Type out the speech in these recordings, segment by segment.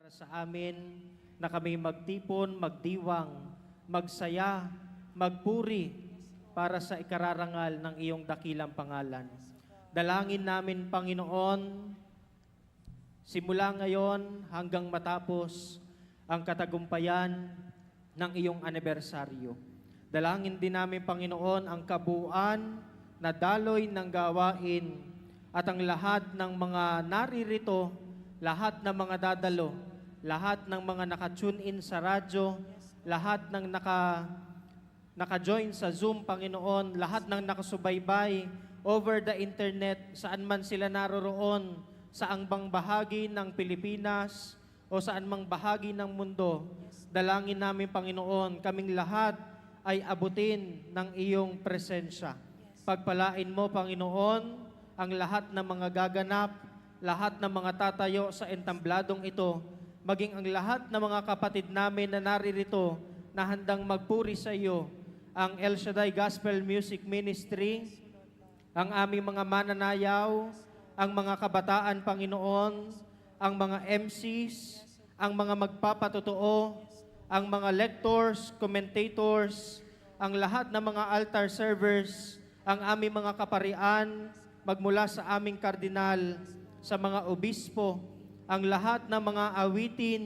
sa amin na kami magtipon, magdiwang, magsaya, magpuri para sa ikararangal ng iyong dakilang pangalan. Dalangin namin, Panginoon, simula ngayon hanggang matapos ang katagumpayan ng iyong anibersaryo. Dalangin din namin, Panginoon, ang kabuuan na daloy ng gawain at ang lahat ng mga naririto, lahat ng mga dadalo, lahat ng mga naka-tune in sa radyo, lahat ng naka-join sa Zoom, Panginoon, lahat ng nakasubaybay over the internet, saan man sila naroroon, saang bang bahagi ng Pilipinas o saan mang bahagi ng mundo. Dalangin namin, Panginoon, kaming lahat ay abutin ng iyong presensya. Pagpalain mo, Panginoon, ang lahat ng mga gaganap, lahat ng mga tatayo sa entambladong ito, maging ang lahat ng mga kapatid namin na naririto na handang magpuri sa iyo, ang El Shaddai Gospel Music Ministry, ang aming mga mananayaw, ang mga kabataan, Panginoon, ang mga MCs, ang mga magpapatotoo, ang mga lectors, commentators, ang lahat ng mga altar servers, ang aming mga kaparian, magmula sa aming kardinal, sa mga obispo, ang lahat ng mga awitin,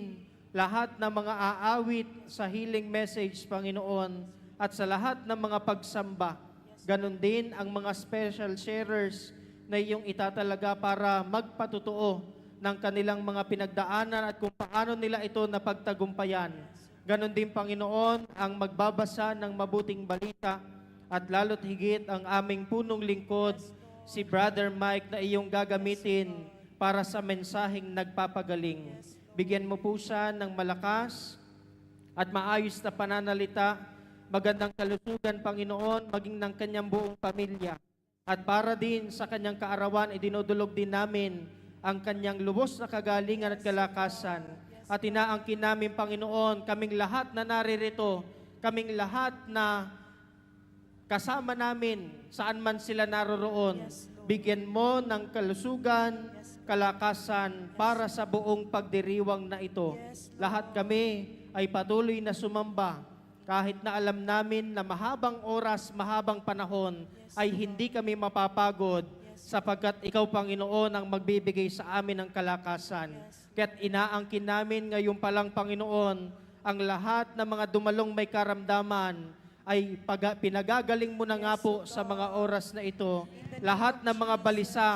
lahat ng mga aawit sa healing message, Panginoon, at sa lahat ng mga pagsamba. Ganon din ang mga special sharers na iyong itatalaga para magpatutuo ng kanilang mga pinagdaanan at kung paano nila ito napagtagumpayan. Ganon din, Panginoon, ang magbabasa ng mabuting balita at lalo't higit ang aming punong lingkod, si Brother Mike, na iyong gagamitin para sa mensaheng nagpapagaling. Bigyan mo po siya ng malakas at maayos na pananalita, magandang kalusugan, Panginoon, maging ng kanyang buong pamilya. At para din sa kanyang kaarawan, idinudulog din namin ang kanyang lubos na kagalingan at kalakasan. At inaangkin namin, Panginoon, kaming lahat na naririto, kaming lahat na kasama namin, saan man sila naroroon, bigyan mo ng kalusugan, kalakasan para sa buong pagdiriwang na ito. Lahat kami ay patuloy na sumamba kahit na alam namin na mahabang oras, mahabang panahon ay hindi kami mapapagod sapagkat ikaw, Panginoon, ang magbibigay sa amin ng kalakasan. Kaya't inaangkin namin ngayon palang, Panginoon, ang lahat ng mga dumalong may karamdaman ay pinagagaling mo na nga po sa mga oras na ito. Lahat ng mga balisa,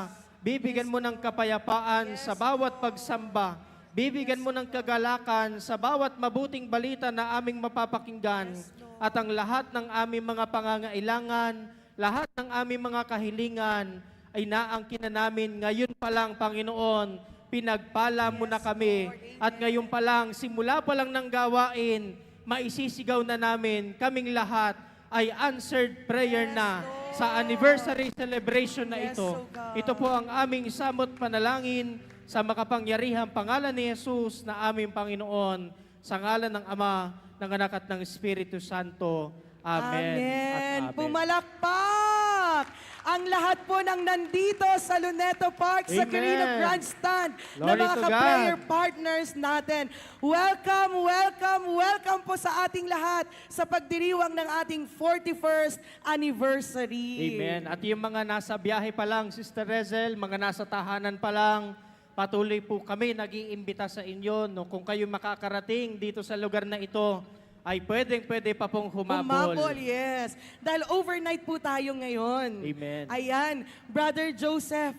bibigyan mo ng kapayapaan sa bawat pagsamba. Bibigyan mo ng kagalakan sa bawat mabuting balita na aming mapapakinggan. At ang lahat ng aming mga pangangailangan, lahat ng aming mga kahilingan, ay naangkin na namin ngayon pa lang, Panginoon. Pinagpala mo na kami. At ngayon pa lang, simula pa lang ng gawain, maisisigaw na namin, kaming lahat ay answered prayer na sa anniversary celebration na ito. Ito po ang aming samot panalangin sa makapangyarihang pangalan ni Jesus na aming Panginoon, sa ngalan ng Ama, ng Anak at ng Espiritu Santo. Amen. Amen. At amen. Pumalakpak ang lahat po ng nandito sa Luneta Park, sa Amen. Quirino Grandstand, na Glory mga to ka-prayer God. partners natin. Welcome, welcome, welcome po sa ating lahat sa pagdiriwang ng ating 41st anniversary. Amen. At yung mga nasa biyahe pa lang, Sister Rezel, mga nasa tahanan pa lang, patuloy po kami nag-iimbita sa inyo. No? Kung kayo makakarating dito sa lugar na ito, ay pwede pa pong humabol. Humabol, yes. Dahil overnight po tayo ngayon. Amen. Ayan, Brother Joseph,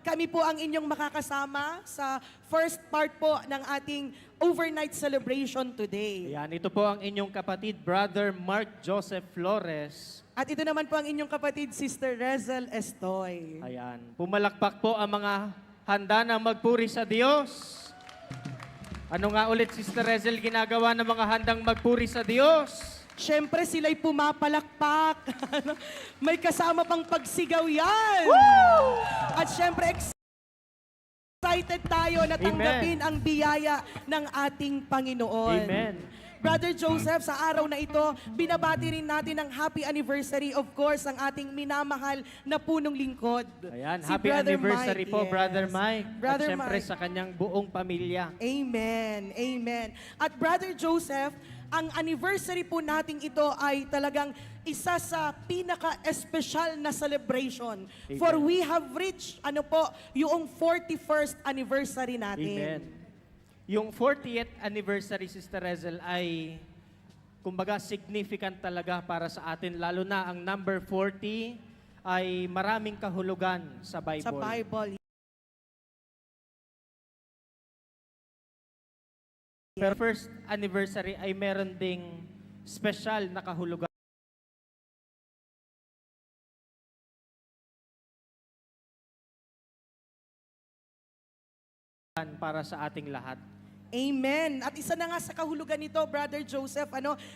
kami po ang inyong makakasama sa first part po ng ating overnight celebration today. Ayan, ito po ang inyong kapatid, Brother Mark Joseph Flores. At ito naman po ang inyong kapatid, Sister Rezel Estoy. Ayan, pumalakpak po ang mga handa na magpuri sa Diyos. Ano nga ulit, Sister Rezel, ginagawa ng mga handang magpuri sa Diyos? Siyempre, sila'y pumapalakpak. May kasama pang pagsigaw yan. Woo! At siyempre, excited tayo na tanggapin ang biyaya ng ating Panginoon. Amen. Brother Joseph, sa araw na ito, binabati rin natin ng happy anniversary, of course, ang ating minamahal na punong lingkod. Ayan, Si happy Brother anniversary Mike, po, yes. Brother Mike. Brother At syempre Mike. sa kanyang buong pamilya. Amen. Amen. At Brother Joseph, ang anniversary po nating ito ay talagang isa sa pinaka-espesyal na celebration. Amen. For we have reached, yung 41st anniversary natin. Amen. Yung 40th anniversary, Sister Rezel, ay kumbaga significant talaga para sa atin. Lalo na ang number 40 ay maraming kahulugan sa Bible. Sa Bible. Pero first anniversary ay meron ding special na kahulugan para sa ating lahat. Amen. At isa na nga sa kahulugan nito, Brother Joseph,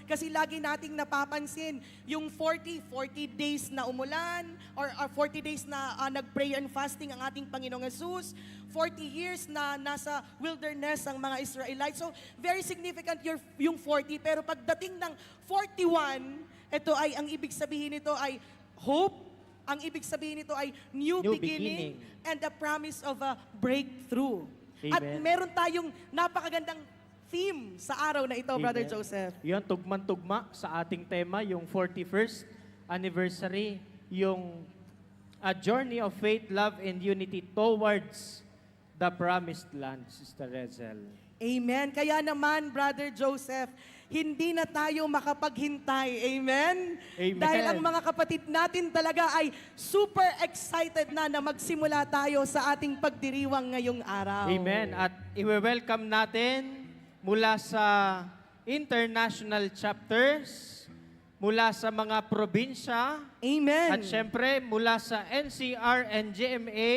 kasi lagi nating napapansin, yung 40 days na umulan, or 40 days na nag-pray and fasting ang ating Panginoong Jesus, 40 years na nasa wilderness ang mga Israelites. So, very significant yung 40, pero pagdating ng 41, ito ay, ang ibig sabihin nito ay hope, ang ibig sabihin nito ay new beginning, and the promise of a breakthrough. Amen. At meron tayong napakagandang theme sa araw na ito, Brother Amen. Joseph. Yun, tugman-tugma sa ating tema, yung 41st anniversary, yung a journey of faith, love, and unity towards the promised land, Sister Rezel. Amen. Kaya naman, Brother Joseph, hindi na tayo makapaghintay. Amen? Amen. Dahil ang mga kapatid natin talaga ay super excited na magsimula tayo sa ating pagdiriwang ngayong araw. Amen. At i-welcome natin mula sa international chapters, mula sa mga probinsya, Amen. at syempre mula sa NCR and GMA,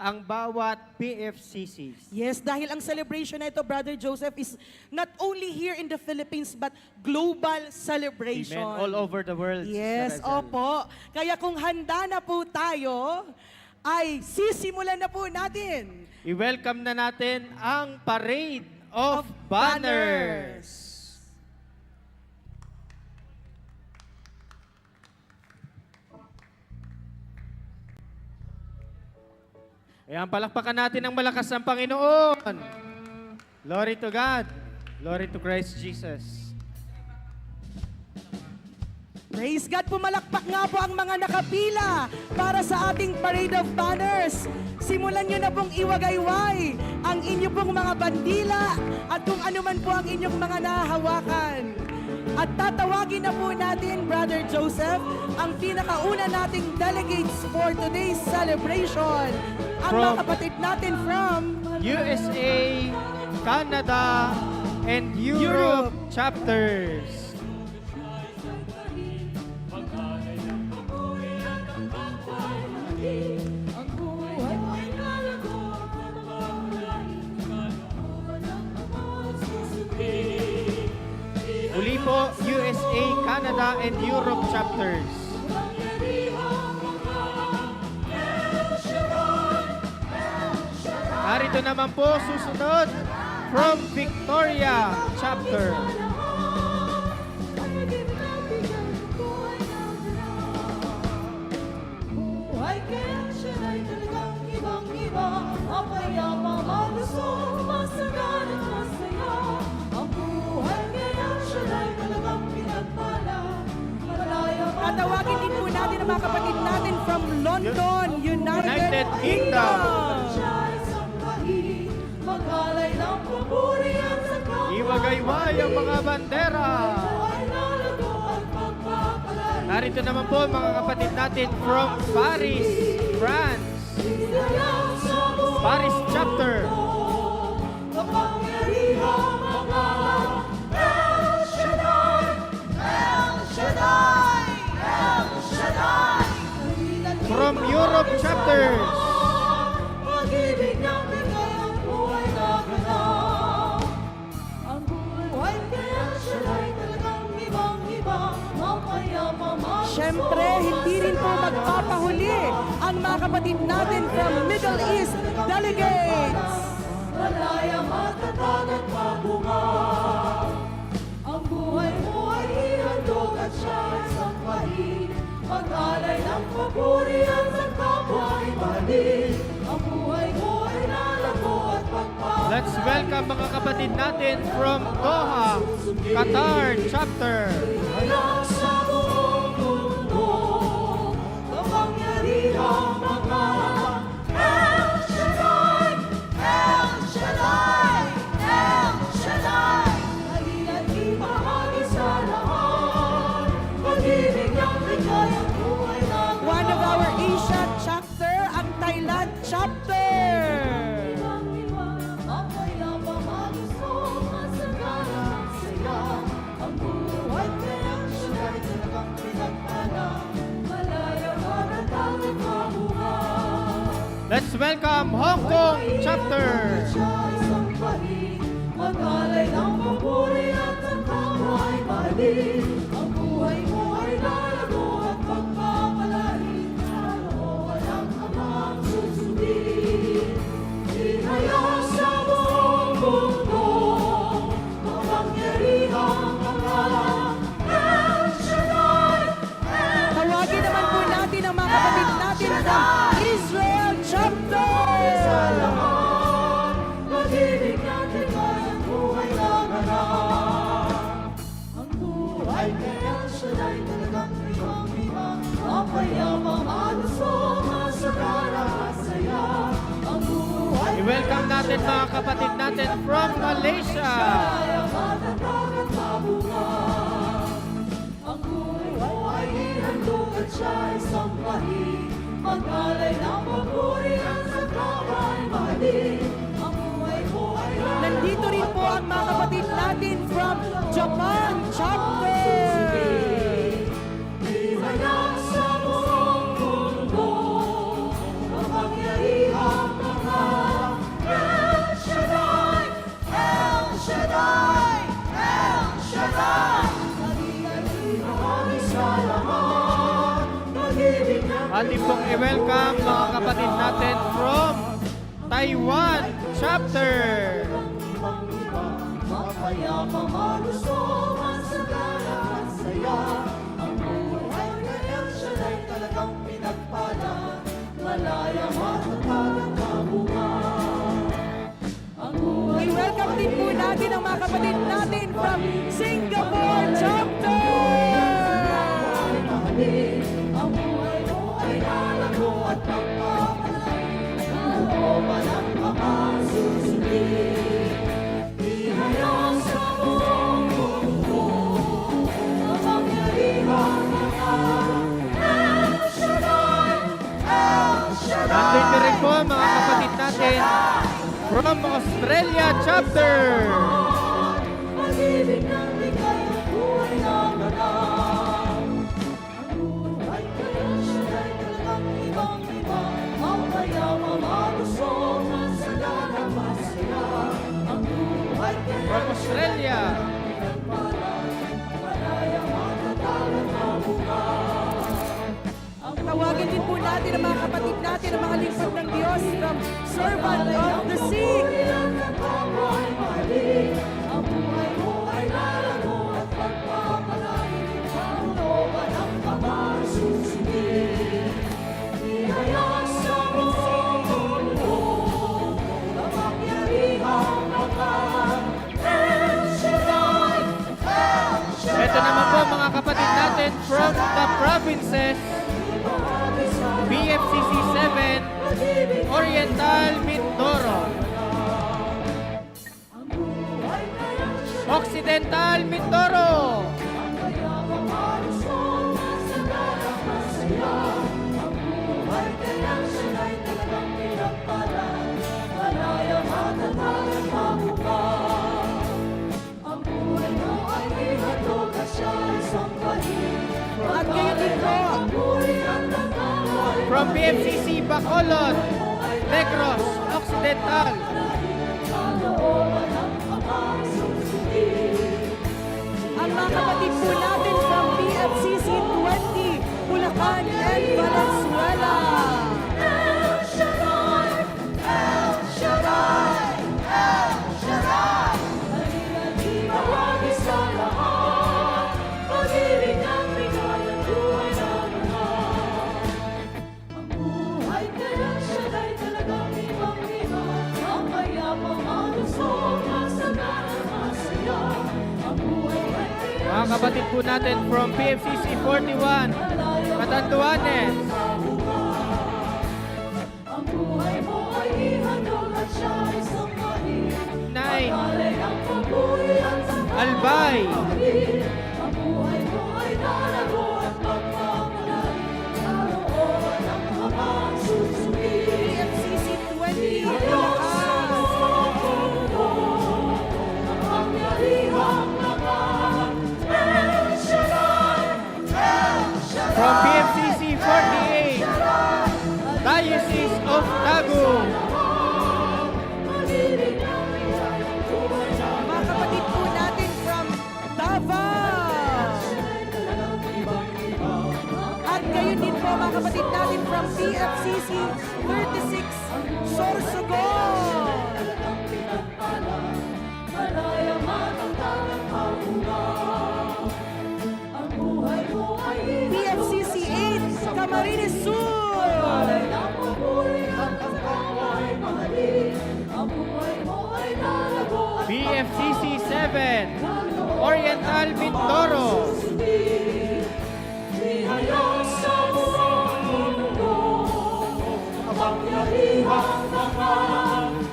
ang bawat PFCCs. Yes, dahil ang celebration na ito, Brother Joseph, is not only here in the Philippines, but global celebration. Amen. All over the world. Yes, Sister Rezel. opo. Kaya kung handa na po tayo, ay sisimulan na po natin. I-welcome na natin ang Parade of Banners. Ayan, palakpakan natin ng malakas ang Panginoon. Glory to God. Glory to Christ Jesus. Praise God, pumalakpak nga po ang mga nakapila para sa ating Parade of Banners. Simulan nyo na pong iwagayway ang inyong pong mga bandila at kung ano man po ang inyong mga nahahawakan. At tatawagin na po natin, Brother Joseph, ang pinakauna nating delegates for today's celebration. Ang mga From kapatid natin from USA, Canada, and Europe chapters. Uli po, USA, Canada, and Europe chapters. Narito naman po susunod from Victoria chapter. Buhay kaya siya ay talagang ibang-iba. Ang mayamang malusog, masagan at masaya. Ang buhay kaya siya ay talagang pinagpala. Malaya man Tatawagin din po natin ang mga kapatid natin from London, United Kingdom. Kingdom. siya ay sambahin. Maghalay ng papurihan sa kapwa. Iwagayway ang mga bandera. Buhay na lago at pagpapalay. Narito naman po mga kapatid natin from Paris, France. Sayang sa buhay Paris chapter. kapangyarihang pangalan. El Shaddai, El Shaddai, El Shaddai. From Europe chapters. Pag-ibig ng bigay ang buhay na ganap. Ang buhay kay El Shaddai talagang ibang-iba. Mapayapa, malusog. Siyempre, hindi rin po magpapahuli ang mga kapatid natin from Middle East delegates. Malaya, matatag at mabunga. Ang Let's welcome mga kapatid natin from Doha, Qatar chapter. Kaya sa buong mundo, kapangyarihang mga El Shaddai, El Shaddai, El Shaddai. Halina't ibahagi sa lahat, pag-ibig niyang bigay ang buhay ng One of our Asia chapter, ang Thailand chapter. Let's welcome Hong Kong chapter. Mag-alay ng papuri at ang tao ay mahalin. Ang buhay mo ay lalago at pagpapalain. Ano walang amang susundin. Ihaya sa buong mundo, kapangyarihang mga El Shaddai, El Tawagin naman po natin ang mga kapatid natin sa Israel chapter. Pag-ibig natin ay ang buhay na ganap. Ang buhay kay El Shaddai talagang ibang-iba. Mapayapang, malusog, masagana, masaya. Ang buhay I-welcome natin mga kapatid natin from Malaysia. ay ang matatag at mabunga. Ang buhay mo ay ihandog at siya ay sambahin. Mag-alay ng papuri at sa tao ay mahalin. Ang buhay mo ay Nandito rin po ang mga kapatid natin from Japan chapter. Ihaya sa buong mundo, kapangyarihang mga El Shaddai, El Shaddai, El Shaddai. Halina't ibahagi sa lahat, pag-ibig ng Ating pong i-welcome mga kapatid natin from Taiwan chapter. mapayapang, malusog, masagana, masaya. Ang buhay kay El Shaddai talagang pinagpala. Malaya, matatag at mabunga. Ang buhay I-welcome din po natin ang mga kapatid natin from Singapore chapter. ay mahalin. Ang buhay mo ay lalago at pagpapalay. Kalooban ng Ama susundin. Ihaya sa buong mundo, kapangyarihang mga El Shaddai, El Shaddai. Nandito rin po mga kapatid natin from Australia chapter. Pag-ibig ng bigay ang buhay na ganap. Ang buhay kay El Shaddai talagang ibang-iba. Mapayapang, malusog, masagana, masaya. Ang buhay kay From Australia. malaya, matatag at mabunga. Tawagin din po natin ang mga kapatid natin, ang mga lingkod ng Diyos from Servant of the Sick. Ang buhay mo ay lalago at pagpapalain. Ang looban ng Ama susundin. Ihaya sa buong mundo, kapangyarihang mga El Shaddai, El Shaddai. Ito naman po mga kapatid natin from the provinces BFCC 7 Oriental Mindoro, Occidental Mindoro, At ngayon din po, from BFCC Bacolod, Negros, Occidental, ang mga kapatid po natin from BFCC 20, Bulacan and Valenzuela. El Shaddai, El Shaddai, El Shaddai. Halina't ibahagi sa lahat, pag-ibig ng bigay ang buhay na ganap. Ang buhay kay El Shaddai talagang ibang-iba. Ang payapang, malusog, Mga kapatid po natin from PFCC 41, Catanduanes. Ang buhay mo ay ihandog at siya ay sangkahin. 9, Alay ang papuri at sangkahin. Albay. Ang buhay mo ay nalago at magpapalay. Naroon ang habang susumili. PFCC 20, From PFCC 48, Diocese of Tagum. mga kapatid po natin from Davao. At gayon din po mga kapatid natin from PFCC 36, Sorsogon. Malaya man ang tanang kaunang. Ang buhay mo ay PFCC 8, Camarines Sur. alay ang papuri at ang kaway mahalin. Ang buhay mo ay nalago at PFCC 7, Oriental Mindoro. Hayang sa buong mundo, kapangyarihang mga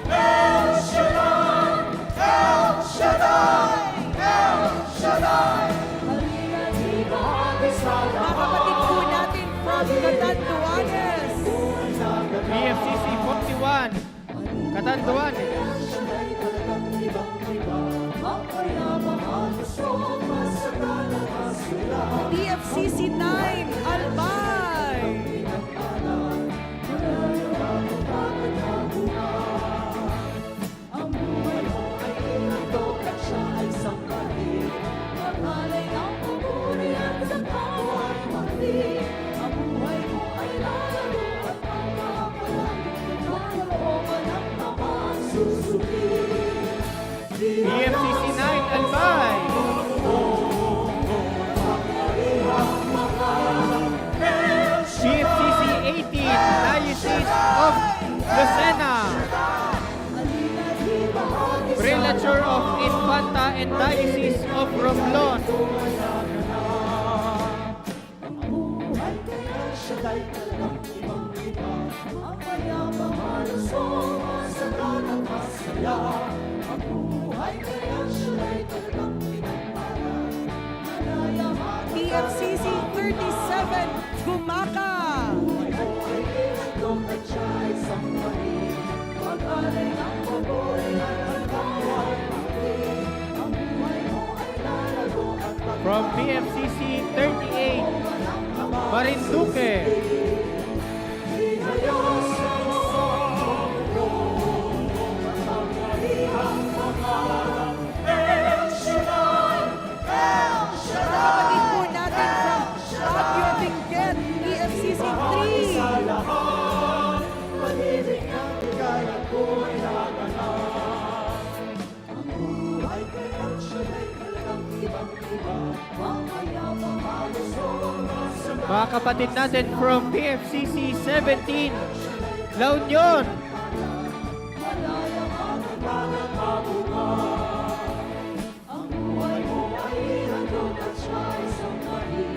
El Shaddai, El Shaddai, El Shaddai. Halina di bahagi sa Mga kapatid po natin from Catanduanes. PFCC 41, Catanduanes. Shaddai talagang ibang-iba. Ang kayapang ang gusto, masagana masula. PFCC 9, Albay. Ang buhay mo ay inandog at siya ay sangkahin. Mag-alay ng papuri at sa kaway mahalin. Ang buhay mo ay lalago at magpapalay. Malooban ang mga susuki. PFCC 9, Albay. PFCC 18, Diocese of Lucena. Prelature of Infanta and Diocese of Romblon. Buhay kaya siya'y talagang ibang-iba. Ang mayabang malusong, masagana at masaya. Ang buhay kaya siya'y talagang pinagpala. Malaya man ang PFCC 37, Gumaka. buhay mo ay inandog at siya'y sangkahin. Mag-alay ng papuri at ang kaway mahalin. Ang buhay mo ay lalago at From PFCC 38, Marinduque. Kapatid po natin from Baguio Benguet, PFCC 3. Mga kapatid natin from PFCC 17, La Union. Ang buhay mo ay ihandog at siya'y sangkahin.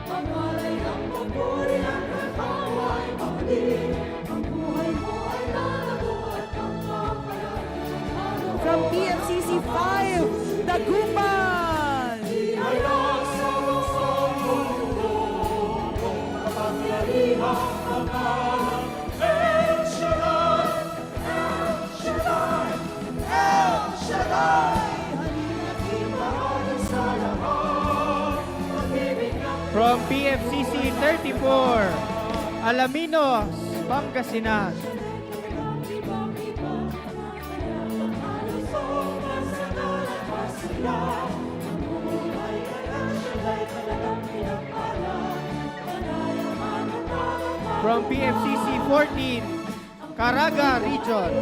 Pangalay ng papuri at kaway mahalin. Ang buhay mo ay lalago at magpapalay. From PFCC 5, Dagupan. Hayang sa buong mundo, kapangyarihang pangalan. El Shaddai, El Shaddai, El Shaddai. Halina't ibahagi sa lahat. Pag-ibig ng From PFCC 34, Alaminos, Pangasinan. From PFCC 14, Caraga Region.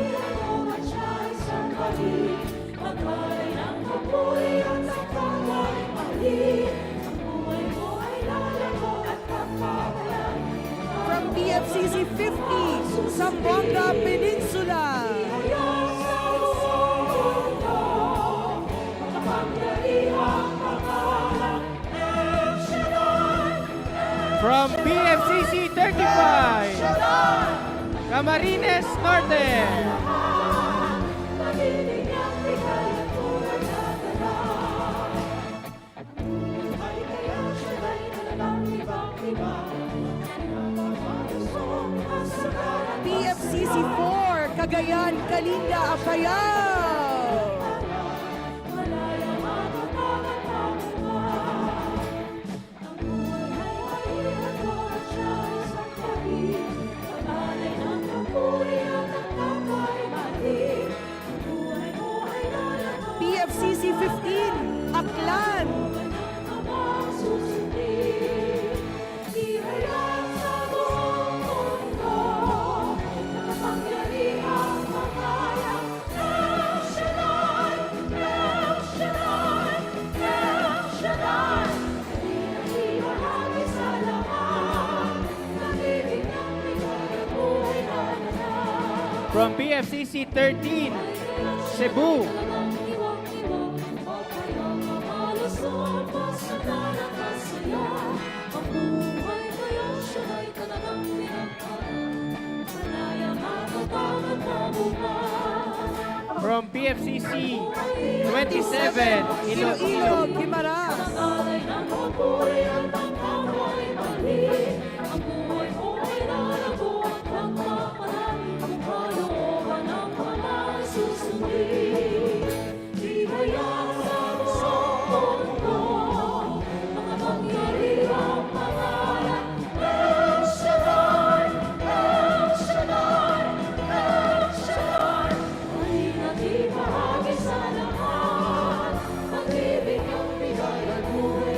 From PFCC 50, Zamboanga Peninsula. From PFCC 35, Camarines Norte. Pag-ibig niyang bigay at buhay na ganap. Buhay kaya siya'y talagang ibang-iba. Pinapapalusong kasagaran. PFCC 4, Cagayan, Kalinga, Apayao. Malayang makapagatawa. Ang buhay ay mahirap at siya isang pag-ibig. Panalay ng papuri at ang kapay mali. Ang buhay mo ay lalaman. PFCC 15, Aklan. Amang susundin. Ihayag sa buong mundo. Nakapangyarihang mangayang El Shaddai, El Shaddai, El Shaddai. Hindi ibahagi sa lahat. Pag-ibig niyang bigay at buhay na ganap. From PFCC 13, Cebu. From PFCC 27, Iloilo, Guimaras.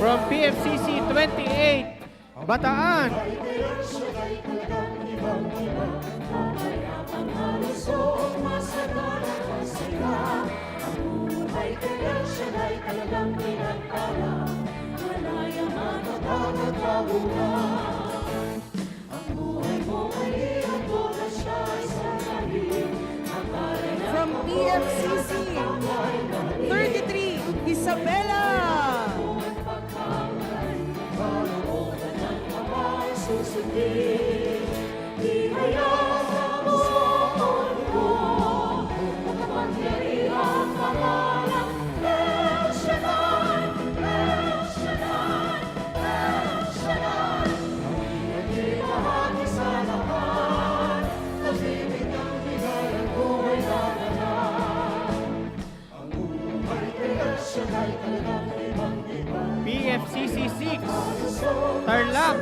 From PFCC 28, Bataan. From PFCC 33, Isabela. PFCC 6, Tarlac.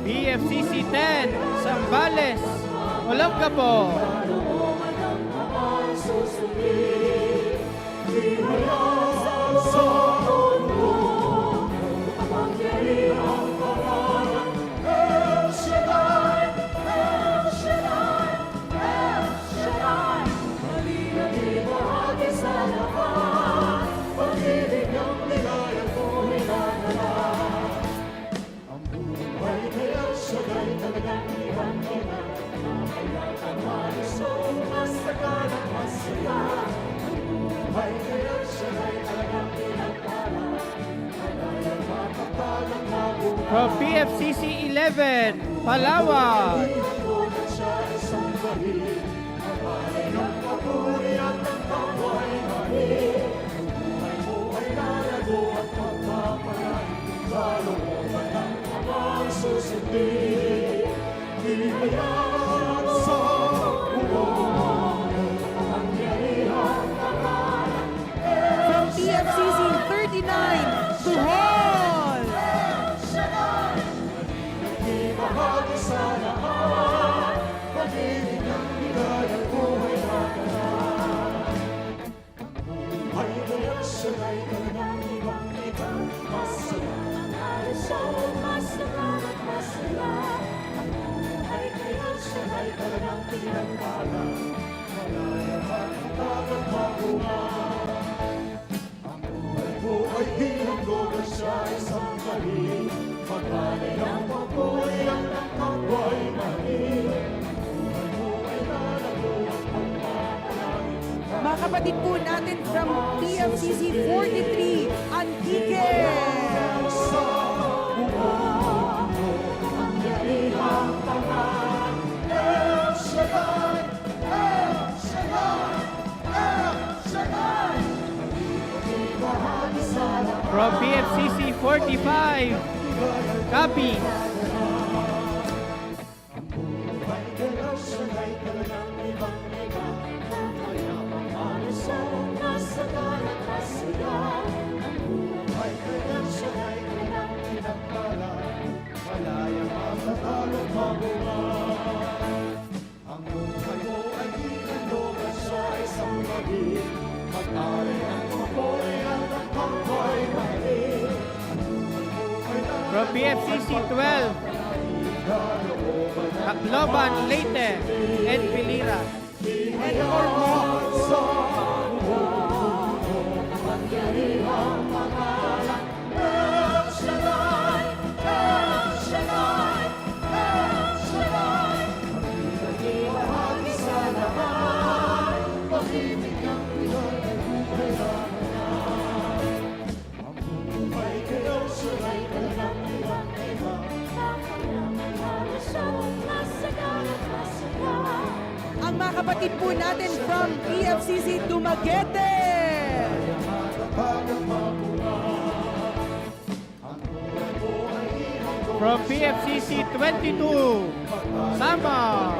PFCC 10, Zambales, Olongapo. From PFCC 11, Palawan. From PFCC 39, Bohol. Mga kapatid po natin from PFCC 43, Antique. From PFCC 45, Copy. From PFCC 12, Tacloban, Leyte, and Pilira. And for more. Ang mga kapatid po natin from PFCC Dumaguete. From PFCC 22, Sama.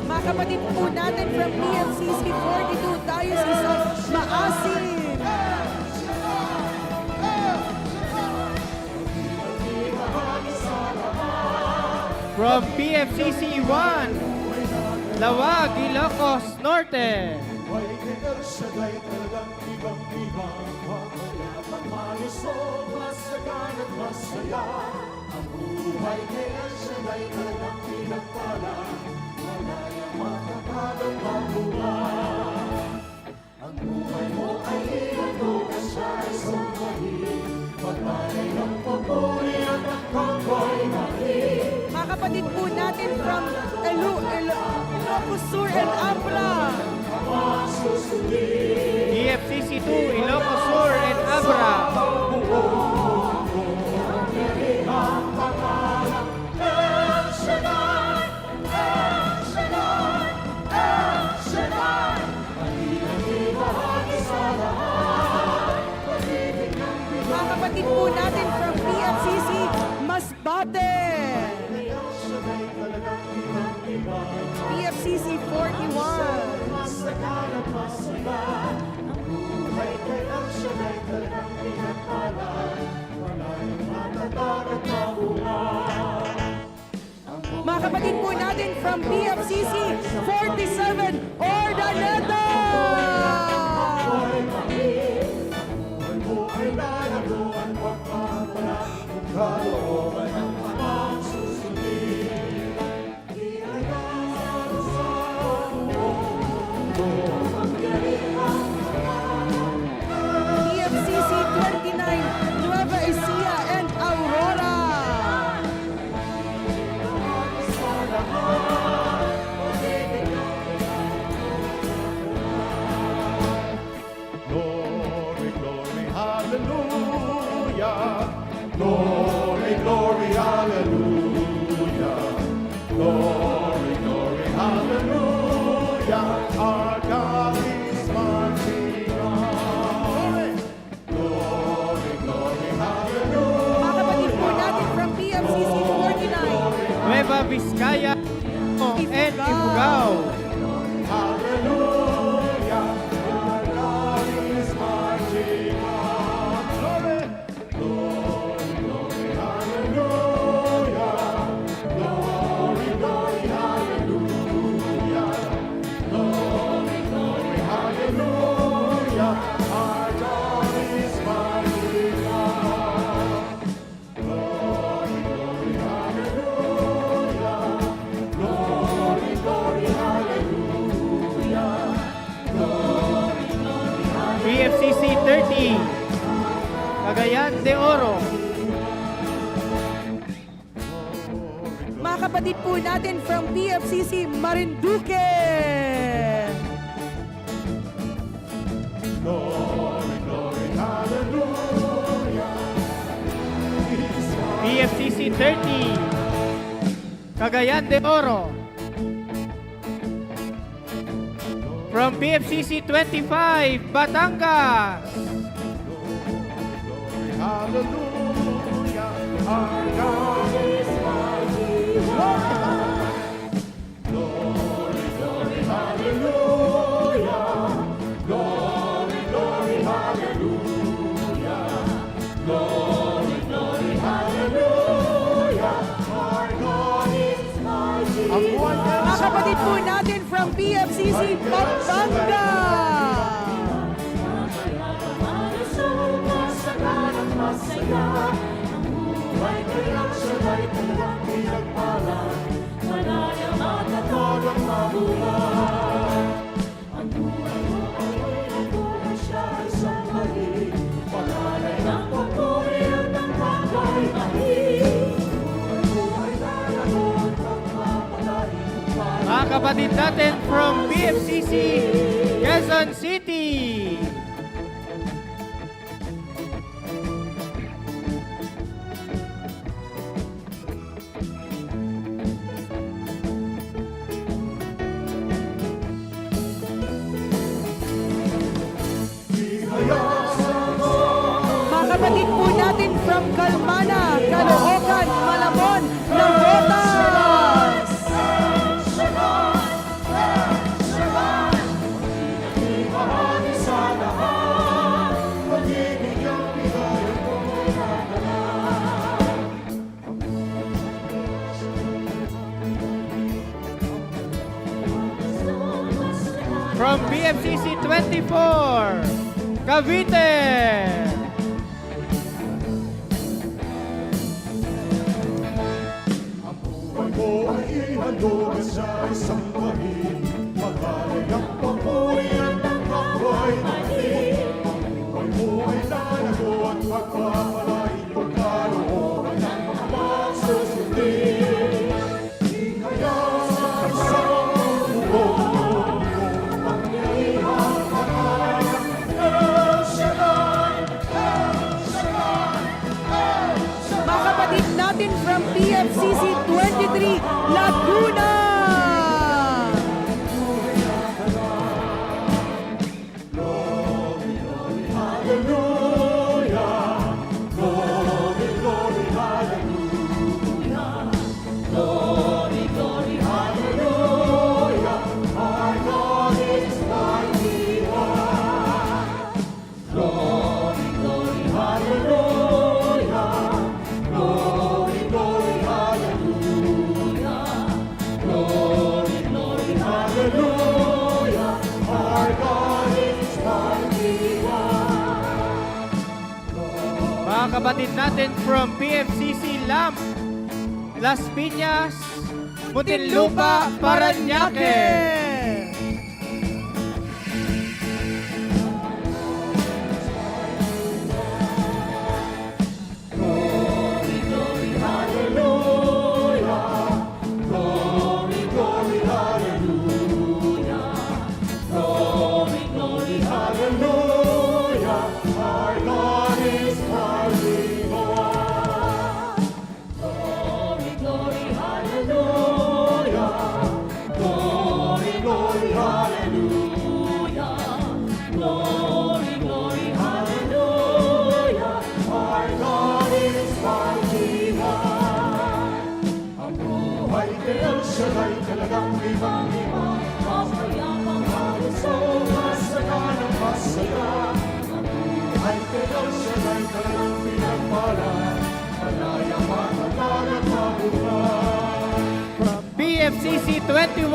Mga kapatid po natin from PFCC 42, Diocese of Maasin. From PFCC 1, Lawag, Ilocos Norte. Mga kapatid po natin from Ilocos Sur and Abra. PFCC 2, Ilocos Sur and Abra. Mga kapatid po natin from PFCC Masbate. PFCC 41. Mga kapatid po natin from PFCC 47, Ordaneta! PFCC 29, Nueva Ecija and Aurora. Glory, glory, hallelujah. Glory, glory, hallelujah. Glory, glory, hallelujah. Our God is marching on. Glory, glory, hallelujah. Mga kapatid po natin from PFCC 49. Nueva Vizcaya and Ifugao. Hallelujah. Our God is marching on. Glory, glory, glory, hallelujah. Glory, glory, hallelujah. Glory, glory, hallelujah. Our God is marching on. Glory, glory, hallelujah. Glory, glory, hallelujah. PFCC 30, Cagayan de Oro. Mga kapatid po natin from PFCC Marinduque. Glory, glory, hallelujah. PFCC 30, Cagayan de Oro. From PFCC 25, Batangas. Glory, hallelujah. Our God is mighty. Glory, glory, hallelujah. Glory, glory, hallelujah. Glory, glory, hallelujah. Our God is mighty. Ang buwan niya Mga kapatid po natin from PFCC Pampanga. Mga kapatid natin from PFCC Quezon City. Mga kapatid po natin from Calmana, Caloocan, Malamon, Navotas. From PFCC 24, Cavite. buhay mo ay ihandog sa isang bahid. Magalay ang papurihan ng kapwa'y natin. Ang buhay mo ay lalago at pagpapalain yung kalooban ng mga magsusundin. Kaya sa isang buong pangyarihan makayang El Shaddai, El Shaddai, El Shaddai. Mga kapatid natin from PFCC 23, Laguna. Hallelujah. Glory, glory, hallelujah. Glory, glory, hallelujah. Our God is mighty one. Glory, glory, hallelujah. Glory, glory, hallelujah. Glory, glory, hallelujah. Our God is mighty one. Mga kapatid natin from PFCC Lamp, Las Piñas, Muntinlupa, Parañaque. Hallelujah, our God is mighty one. Glory, glory, hallelujah. Glory, glory, hallelujah. Glory, glory, hallelujah. Our God is mighty one. Ang buhay kay El Shaddai talagang ibang-iba. Mapayapang haluso, masaganang masaya. Ang buhay kay El Shaddai talagang pinagpala. Malaya, matatag at mabuhay. From PFCC 21,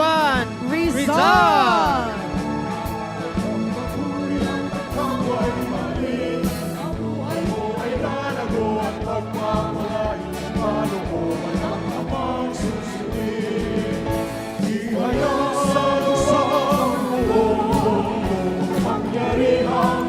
Rizal. Kapwa'y mali. Ang buhay mo ay lalago at pagpapalain. Kalooban ng Amang susundin. Ihayag sa isang buong pangyarihang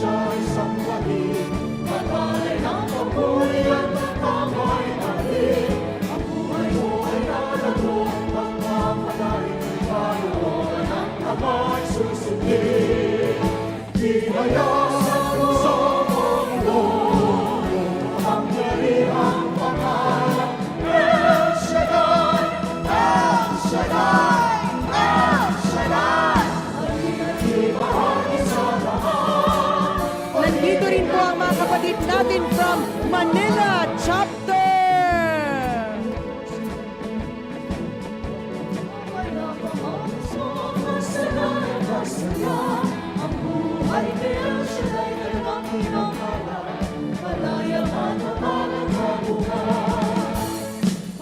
siya isang bagay. Matalay ng papuri at pagkamay mali. Ang buhay mo ay nalago, pagkamalay ng kalooban ng Ama'y susundin. Hinayaan mo sa mundo, ang yarihang pangalan. El Shaddai, El Shaddai, El Shaddai. Ibahagi sa lahat. Nandito rin po ang mga kapatid natin from Manila Chapter. Ang buhay kay El Shaddai talagang pinangalan. Malayang at matalang kabuhay.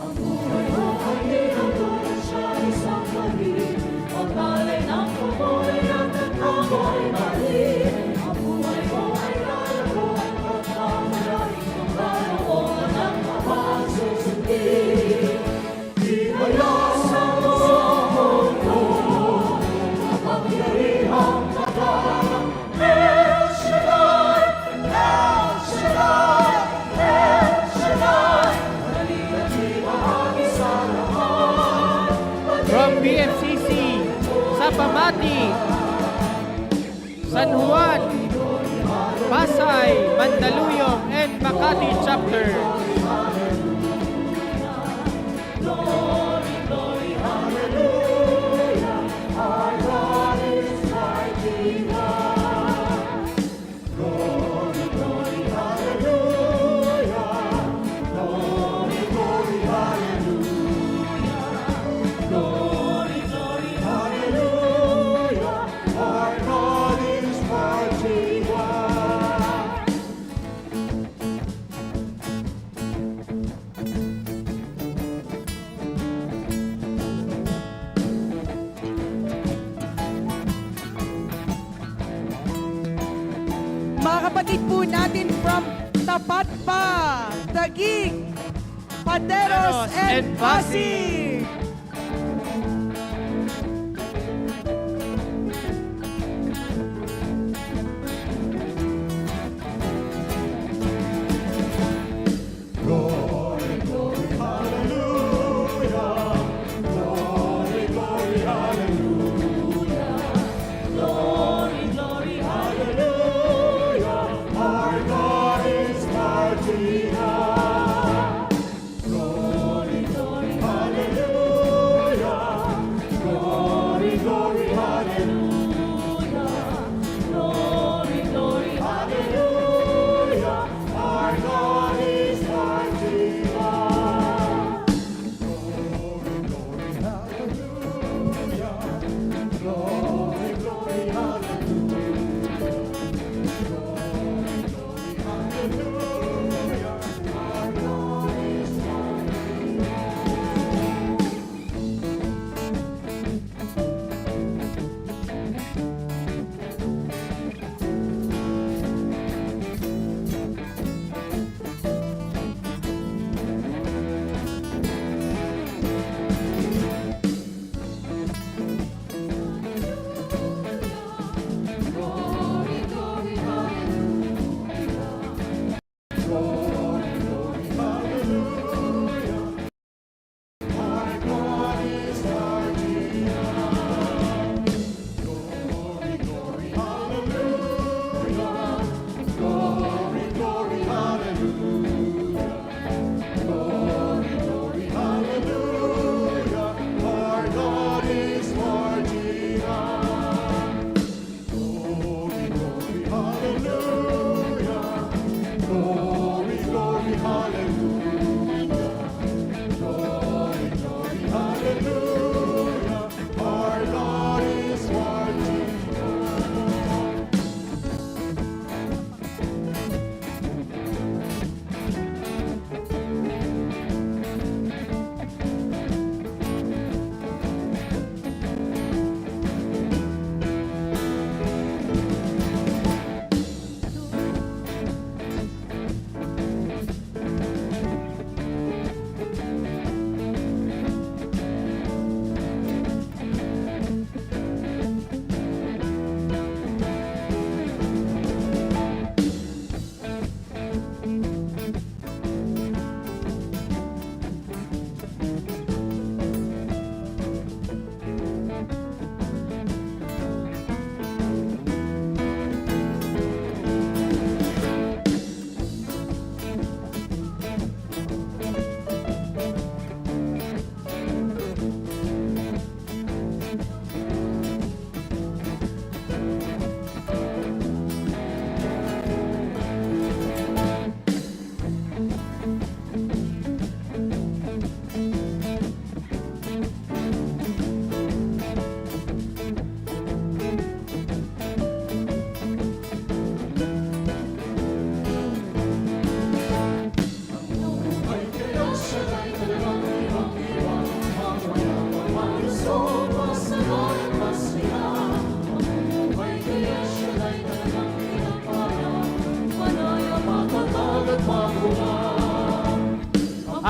Ang buhay mo ay tinutulog siya isang bagay. Matalay ng papuri at nagkamoy mali. Ang buhay mo ay lalago at pagkamalay ng kalooban ng Ama'y susundin. Hinayaan mo sa mundo, ang yarihang pangalan. El Shaddai, El Shaddai, El Shaddai. Ibahagi sa lahat. From BFCC, Sapamati, San Juan, Pasay, Mandaluyong, and Makati Chapter. Our God is mighty one. Glory, glory, hallelujah. Glory, glory, hallelujah. Glory, glory, hallelujah. Our God is mighty one. Mga kapatid po natin from Tapat Pa, Taguig, Pateros, and Pasig. Glory, glory, hallelujah. Glory, glory, hallelujah. Glory, glory, hallelujah. Our God is mighty one. Glory, glory, hallelujah. Glory, glory, hallelujah. Glory, glory, hallelujah. Our God is mighty one. Glory, glory, hallelujah. Glory, glory, hallelujah. Glory, glory, hallelujah. Our God is mighty.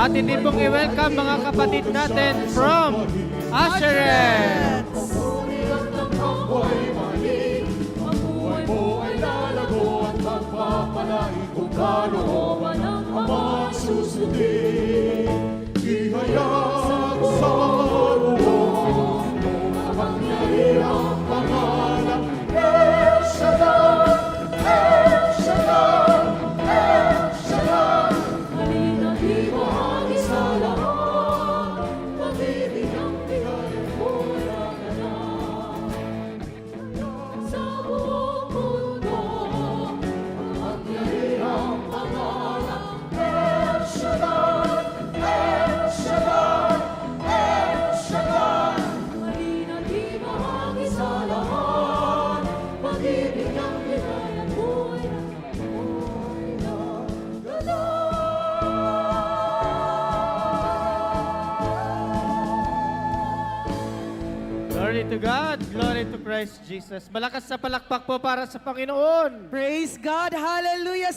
At hindi pong i-welcome mga kapatid natin from Asheret. Papuri at ang kapwa'y malig. Ang buhay mo ay lalago at magpapalain kung kalooban ng Ama susundin. Ihayag sa buong kapangyarihang pangalan, El Shaddai, El Shaddai, El Shaddai. Halina di bahagi sa lahat. Pag-ibig ang bigay at wala ka na. Sa buong mundo, Kapangyarihang pangalan, El Shaddai, El Shaddai, El Shaddai. halina di bahagi sa lahat. Pag-ibig ang bigay at buhay na Glory to God, glory to Christ Jesus. Malakas sa palakpak po para sa Panginoon. Praise God. Hallelujah.